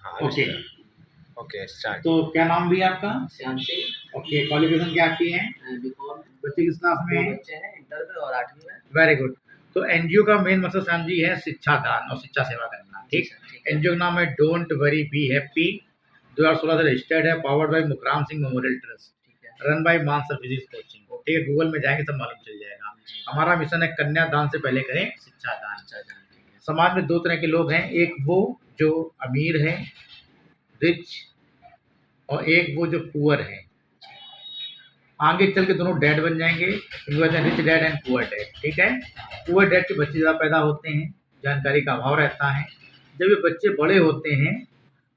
हाँ okay, okay start. तो क्या नाम भी है आपका? श्याम सिंह। ओके, क्वालिफिकेशन क्या आपकी है? बीकॉम। बच्चे किस क्लास में दो हैं? बच्चे हैं, इंटर में और 8वीं में। Very good. तो एनजीओ का मेन मकसद श्याम जी है शिक्षा दान और शिक्षा सेवा करना। ठीक, एनजीओ का नाम है डोंट वरी बी हैप्पी, 2016 से रजिस्टर्ड है, powered by Mukram Singh memorial trust, run by Mansar physics coaching. ठीक है, गूगल में जाएंगे सब मालूम चल जाएगा। हमारा मिशन है कन्या दान से पहले करें शिक्षा दान। समाज में दो तरह के लोग हैं, एक वो जो अमीर है रिच, और एक वो जो पुअर है। आगे चल के दोनों डैड बन जाएंगे, rich dad and poor dad. ठीक है, पुअर डैड के बच्चे ज़्यादा पैदा होते हैं, जानकारी का अभाव रहता है। जब ये बच्चे बड़े होते हैं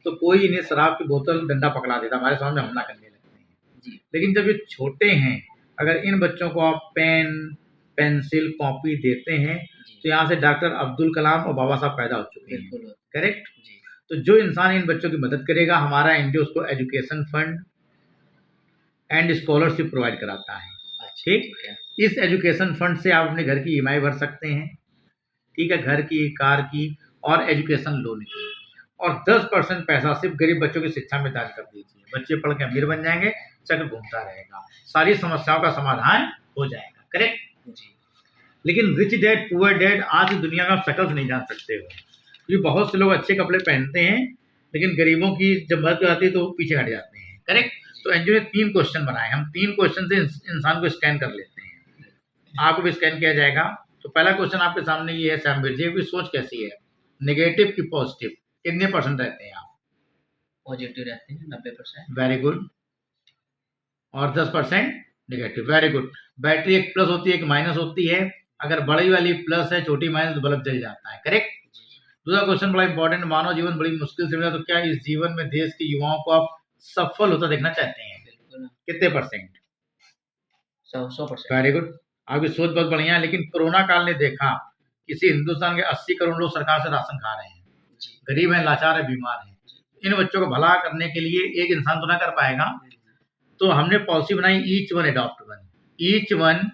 तो कोई इन्हें शराब की बोतल डंडा पकड़ा देता, हमारे सामने हमला करने लगते हैं। लेकिन जब ये छोटे हैं, अगर इन बच्चों को आप पेन पेंसिल कॉपी देते हैं तो यहाँ से डॉक्टर अब्दुल कलाम और बाबा साहब पैदा हो चुके हैं। करेक्ट। तो जो इंसान इन बच्चों की मदद करेगा, हमारा एनजीओ उसको education fund and scholarship provide कराता है। ठीक, इस एजुकेशन फंड से आप अपने घर की ईएमआई भर सकते हैं। ठीक है, घर की, कार की और एजुकेशन लोन की। और 10% पैसा सिर्फ गरीब बच्चों की शिक्षा में दान कर दीजिए, बच्चे पढ़ के अमीर बन जाएंगे, चक्र घूमता रहेगा, सारी समस्याओं का समाधान हो जाएगा। करेक्ट जी। लेकिन रिच डैड पुअर डैड आज की दुनिया में आप शक्ल से नहीं जान सकते हो, क्योंकि बहुत से लोग अच्छे कपड़े पहनते हैं लेकिन गरीबों की जब बात आती है तो पीछे हट जाते हैं। करेक्ट। तो एनजीओ ने 3 क्वेश्चन बनाए, हम 3 क्वेश्चन से इंसान को स्कैन कर लेते हैं, आपको भी स्कैन किया जाएगा। तो पहला क्वेश्चन आपके सामने ये है, श्यामवीर जी की सोच कैसी है, नेगेटिव की पॉजिटिव, कितने % रहते हैं आप? पॉजिटिव रहते हैं 90%। Very good. और 10% नेगेटिव। Very good. बैटरी एक प्लस होती है एक माइनस होती है, अगर बड़ी वाली प्लस है छोटी माइनस तो बल्ब जल जाता है। करेक्ट। दूसरा क्वेश्चन बड़ा इंपॉर्टेंट, मानव जीवन बड़ी मुश्किल से मिला, तो क्या इस जीवन में देश के युवाओं को आप सफल होता देखना चाहते हैं? बिल्कुल। कितने %? 100%। Very good. आपकी सोच बहुत बढ़िया है। लेकिन कोरोना काल ने देखा किसी हिंदुस्तान के 80 करोड़ लोग सरकार से राशन खा रहे हैं, गरीब हैं, लाचार है, बीमार हैं। इन बच्चों को भला करने के लिए एक इंसान तो ना कर पाएगा, तो हमने पॉलिसी बनाई each one adopt one, each one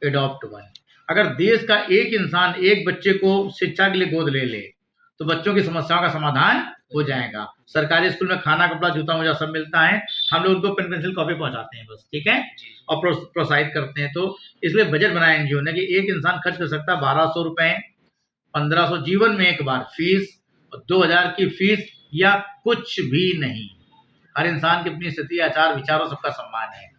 adopt one. अगर देश का एक इंसान एक बच्चे को शिक्षा के लिए गोद ले ले तो बच्चों की समस्याओं का समाधान हो जाएगा। सरकारी स्कूल में खाना कपड़ा जूता मोजा सब मिलता है, हम लोग उनको पेन पेंसिल कॉपी पहुंचाते हैं बस। ठीक है, और प्रोत्साहित करते हैं। तो इसलिए बजट बनाया एनजीओ ने कि एक इंसान खर्च कर सकता है 1200 रुपए, 1500 जीवन में एक बार फीस, और 2000 की फीस या कुछ भी नहीं। हर इंसान की अपनी स्थिति, आचार विचारों सबका सम्मान है।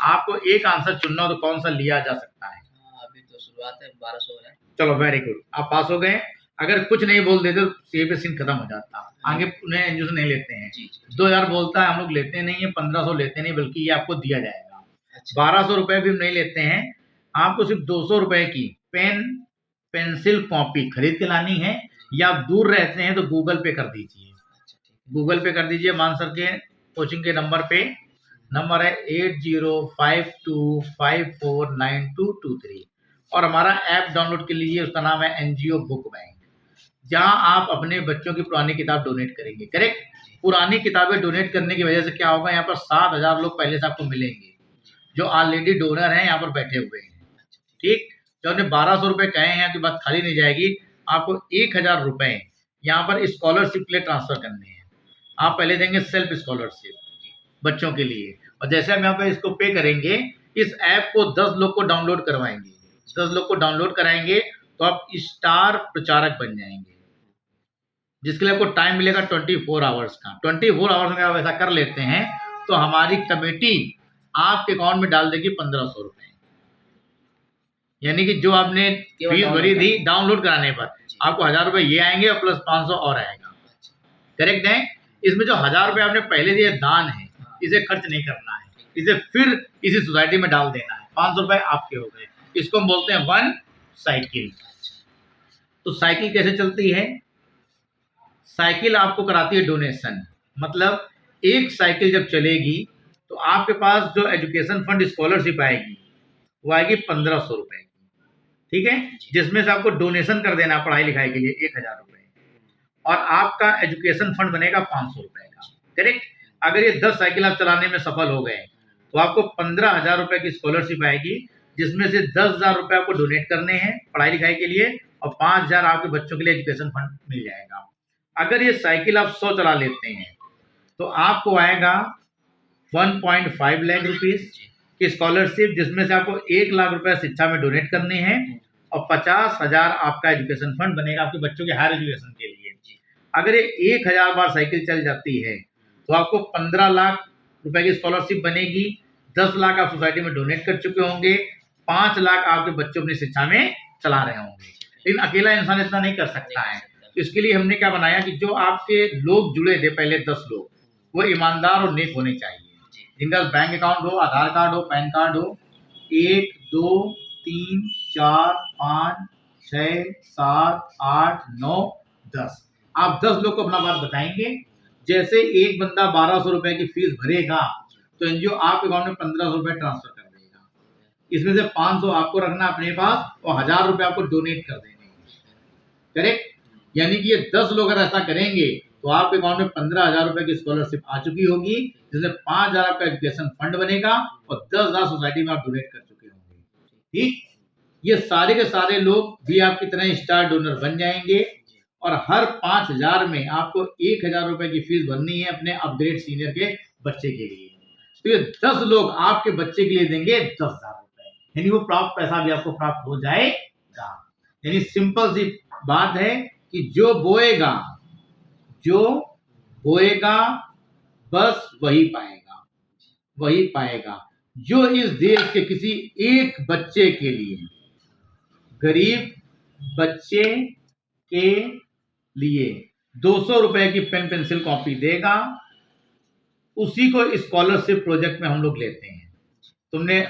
आपको एक आंसर चुनना हो तो कौन सा लिया जा सकता है? अभी तो शुरुआत है, 1200 है। चलो वेरी गुड, आप पास हो गए। अगर कुछ नहीं बोल देते तो सीए सीन खत्म हो जाता, आगे उन्हें एनजीओ से नहीं लेते हैं। 2000 बोलता है हम लोग लेते नहीं है, 1500 लेते नहीं, बल्कि ये आपको दिया जाएगा। 1200 रुपए भी हम नहीं लेते हैं, आपको सिर्फ 200 रुपए की पेन पेंसिल कॉपी खरीद के लानी है, या आप दूर रहते हैं तो गूगल पे कर दीजिए। गूगल पे कर दीजिए मानसर के कोचिंग के नंबर पे, नंबर है 8052549223, और हमारा ऐप डाउनलोड कर लीजिए, उसका नाम है एनजीओ बुक बैंक, जहां आप अपने बच्चों की पुरानी किताब डोनेट करेंगे। करेक्ट। पुरानी किताबें डोनेट करने की वजह से क्या होगा, यहाँ पर 7000 लोग पहले से आपको मिलेंगे जो ऑलरेडी डोनर हैं, यहाँ पर बैठे हुए हैं। ठीक, जो आपने 1200 रुपए कहे हैं, आपकी बात खाली नहीं जाएगी। आपको 1000 रुपए यहाँ पर स्कॉलरशिप के लिए ट्रांसफर करने हैं। आप पहले देंगे सेल्फ स्कॉलरशिप बच्चों के लिए, और जैसे हम यहाँ पे इसको पे करेंगे, इस ऐप को 10 लोग को डाउनलोड करवाएंगे, 10 लोग को डाउनलोड कराएंगे तो आप स्टार प्रचारक बन जाएंगे, जिसके लिए आपको टाइम मिलेगा 24 आवर्स का। 24 आवर्स में आप ऐसा कर लेते हैं तो हमारी कमेटी आपके अकाउंट में डाल देगी 1500 रुपए, यानी कि जो आपने फीस भरी थी डाउनलोड कराने पर आपको 1000 रुपए ये आएंगे और प्लस 500 और आएगा। करेक्ट है। इसमें जो 1000 रुपए आपने पहले दिए दान है, इसे खर्च नहीं करना है, इसे फिर इसी सोसाइटी में डाल देना है। 500 रुपए आपके हो गए, इसको हम बोलते हैं वन साइकिल। तो साइकिल कैसे चलती है? साइकिल आपको कराती है डोनेशन, मतलब एक साइकिल जब चलेगी तो आपके पास जो एजुकेशन फंड स्कॉलरशिप आएगी वो आएगी 1500 रुपए की। ठीक है, जिसमें से आपको डोनेशन कर देना पढ़ाई लिखाई के लिए 1000 रुपए, और आपका एजुकेशन फंड बनेगा 500 रुपए का। करेक्ट। अगर ये 10 साइकिल आप चलाने में सफल हो गए तो आपको 15,000 रुपए की स्कॉलरशिप आएगी, जिसमें से 10,000 रुपए आपको डोनेट करने हैं पढ़ाई लिखाई के लिए, और 5,000 आपके बच्चों के लिए एजुकेशन फंड मिल जाएगा। अगर ये साइकिल आप 100 चला लेते हैं तो आपको आएगा 1.5 लाख रुपीस की स्कॉलरशिप, जिसमें से आपको 1 लाख रुपए शिक्षा में डोनेट करने हैं और 50,000 आपका एजुकेशन फंड बनेगा आपके बच्चों के हायर एजुकेशन के लिए। अगर ये 1000 बार साइकिल चल जाती है तो आपको 15 लाख रुपए की स्कॉलरशिप बनेगी। 10 लाख आप सोसाइटी में डोनेट कर चुके होंगे, 5 लाख आपके बच्चे अपनी शिक्षा में चला रहे होंगे। लेकिन अकेला इंसान इतना नहीं कर सकता है, तो इसके लिए हमने क्या बनाया कि जो आपके लोग जुड़े थे पहले 10 लोग, वो ईमानदार और नेक होने चाहिए, जिनका बैंक अकाउंट हो, आधार कार्ड हो, पैन कार्ड हो। 1 2 3 4 5 6 7 8 9 10 आप 10 लोग को अपना बात बताएंगे। जैसे एक बंदा 1200 रुपए की फीस भरेगा तो एनजीओ आपके अकाउंट में 1500 रुपए ट्रांसफर कर देगा। इसमें से 500 आपको रखना अपने पास और 1000 रुपए आपको डोनेट कर देंगे। करेक्ट? यानी कि ये 10 लोग अगर ऐसा करेंगे तो आपके अकाउंट में 15,000 रुपए की स्कॉलरशिप आ चुकी होगी, जिसमें 5,000 आपका एजुकेशन फंड बनेगा और 10,000 सोसाइटी में आप डोनेट कर चुके होंगे। ठीक, ये सारे के सारे लोग भी आपकी तरह स्टार डोनर बन जाएंगे और हर 5,000 में आपको 1,000 रुपए की फीस भरनी है अपने अपग्रेड सीनियर के बच्चे के लिए। तो ये 10 लोग आपके बच्चे के लिए देंगे 10,000 रुपए, यानी वो प्राप्त पैसा भी आपको प्राप्त हो जाएगा। यानी सिंपल सी बात है कि जो बोएगा बस वही पाएगा। जो इस देश के किसी एक बच्चे के लिए, गरीब बच्चे के लिए 200 रुपए की पेन पेंसिल कॉपी देगा, उसी को स्कॉलरशिप प्रोजेक्ट में हम लोग लेते हैं। तुमने